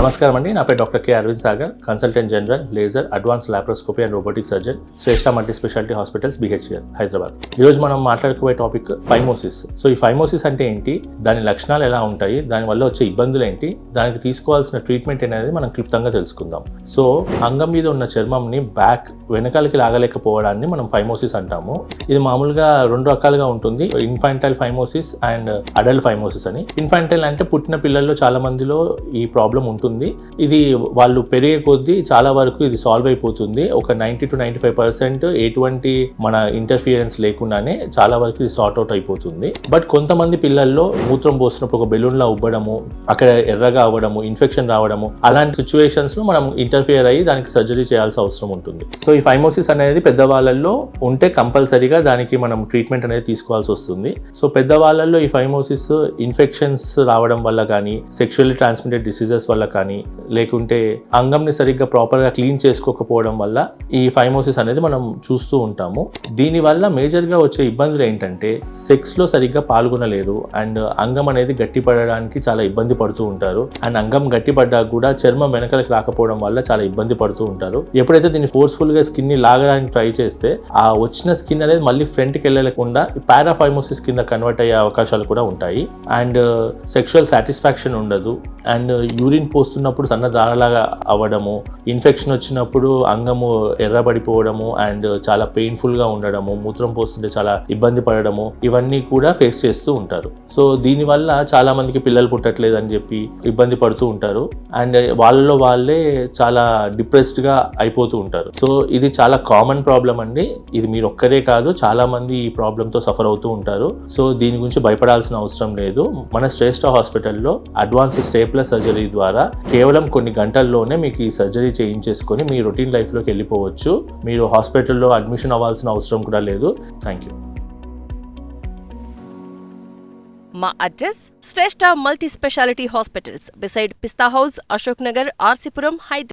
నమస్కారం అండి, నా పేరు doctor K Aravind Sagar, consultant general laser advance laparoscopy and robotic surgeon, Shreshta multi speciality hospitals BHEL Hyderabad. ఈరోజు మనం మాట్లాడుకోబోయే టాపిక్ ఫైమోసిస్. సో ఈ ఫైమోసిస్ అంటే ఏంటి, దాని లక్షణాలు ఎలా ఉంటాయి, దానివల్ల వచ్చే ఇబ్బందులు ఏంటి, దానికి తీసుకోవాల్సిన ట్రీట్మెంట్ అనేది మనం క్లుప్తంగా తెలుసుకుందాం. సో అంగం మీద ఉన్న చర్మంని బ్యాక్ వెనకాలకి లాగలేకపోవడాన్ని మనం ఫైమోసిస్ అంటాము. ఇది మామూలుగా రెండు రకాలుగా ఉంటుంది, infantile phimosis and adult phimosis అని. ఇన్ఫాంటైల్ అంటే పుట్టిన పిల్లల్లో చాలా మందిలో ఈ ప్రాబ్లం ఉంటుంది. ఇది వాళ్ళు పెరిగే కొద్దీ చాలా వరకు ఇది సాల్వ్ అయిపోతుంది. ఒక 90 to 95% ఎటువంటి మన ఇంటర్ఫియరెన్స్ లేకుండానే చాలా వరకు ఇది సార్ట్ అవుట్ అయిపోతుంది. బట్ కొంతమంది పిల్లల్లో మూత్రం పోసినప్పుడు ఒక బెలూన్లా ఉబ్బడము, అక్కడ ఎర్రగా అవ్వడము, ఇన్ఫెక్షన్ రావడము, అలాంటి సిచ్యువేషన్స్ లో మనం ఇంటర్ఫియర్ అయ్యి దానికి సర్జరీ చేయాల్సిన అవసరం ఉంటుంది. సో ఈ ఫైమోసిస్ అనేది పెద్దవాళ్ళల్లో ఉంటే కంపల్సరీగా దానికి మనం ట్రీట్మెంట్ అనేది తీసుకోవాల్సి వస్తుంది. సో పెద్దవాళ్ళల్లో ఈ ఫైమోసిస్ ఇన్ఫెక్షన్స్ రావడం వల్ల కానీ, సెక్షువల్లీ ట్రాన్స్మిటెడ్ డిసీజెస్ వల్ల కానీ, లేకుంటే అంగంని సరిగ్గా ప్రాపర్గా క్లీన్ చేసుకోకపోవడం వల్ల ఈ ఫైమోసిస్ అనేది మనం చూస్తూ ఉంటాము. దీనివల్ల మేజర్గా వచ్చే ఇబ్బందులు ఏంటంటే సెక్స్లో సరిగ్గా పాల్గొనలేరు అండ్ అంగం అనేది గట్టిపడడానికి చాలా ఇబ్బంది పడుతూ ఉంటారు. అండ్ అంగం గట్టిపడ్డా కూడా చర్మం వెనకలకి రాకపోవడం వల్ల చాలా ఇబ్బంది పడుతూ ఉంటారు. ఎప్పుడైతే దీన్ని ఫోర్స్ఫుల్గా స్కిన్ని లాగడానికి ట్రై చేస్తే ఆ వచ్చిన స్కిన్ అనేది మళ్ళీ ఫ్రంట్కి వెళ్ళకుండా పారాఫైమోసిస్ కింద కన్వర్ట్ అయ్యే అవకాశాలు కూడా ఉంటాయి. అండ్ సెక్షువల్ సాటిస్ఫాక్షన్ ఉండదు. అండ్ యూరిన్ పోస్తున్నప్పుడు సన్న దారలాగా అవ్వడము, ఇన్ఫెక్షన్ వచ్చినప్పుడు అంగము ఎర్రబడిపోవడము అండ్ చాలా పెయిన్ఫుల్గా ఉండడము, మూత్రం పోస్తుంటే చాలా ఇబ్బంది పడడము, ఇవన్నీ కూడా ఫేస్ చేస్తూ ఉంటారు. సో దీనివల్ల చాలా మందికి పిల్లలు పుట్టట్లేదు అని చెప్పి ఇబ్బంది పడుతూ ఉంటారు అండ్ వాళ్ళలో వాళ్ళే చాలా డిప్రెస్డ్గా అయిపోతూ ఉంటారు. సో ఇది చాలా కామన్ ప్రాబ్లం అండి. ఇది మీరు ఒక్కరే కాదు, చాలా మంది ఈ ప్రాబ్లంతో సఫర్ అవుతూ ఉంటారు. సో దీని గురించి భయపడాల్సిన అవసరం లేదు. మన శ్రేష్ఠ హాస్పిటల్లో అడ్వాన్స్ స్టేప్లర్ సర్జరీ ద్వారా కేవలం కొన్ని గంటల్లోనే మీకు ఈ సర్జరీ చేయించేసుకొని మీ రొటీన్ లైఫ్లోకి వెళ్ళిపోవచ్చు. మీరు హాస్పిటల్లో అడ్మిషన్ అవ్వాల్సిన అవసరం కూడా లేదు. Thank you. మా అడ్రస్ శ్రేష్ఠ మల్టీ స్పెషాలిటీ హాస్పిటల్స్, బిసైడ్ పిస్తా హౌస్, అశోక్ నగర్, ఆర్సీపురం, హైదరాబాద్.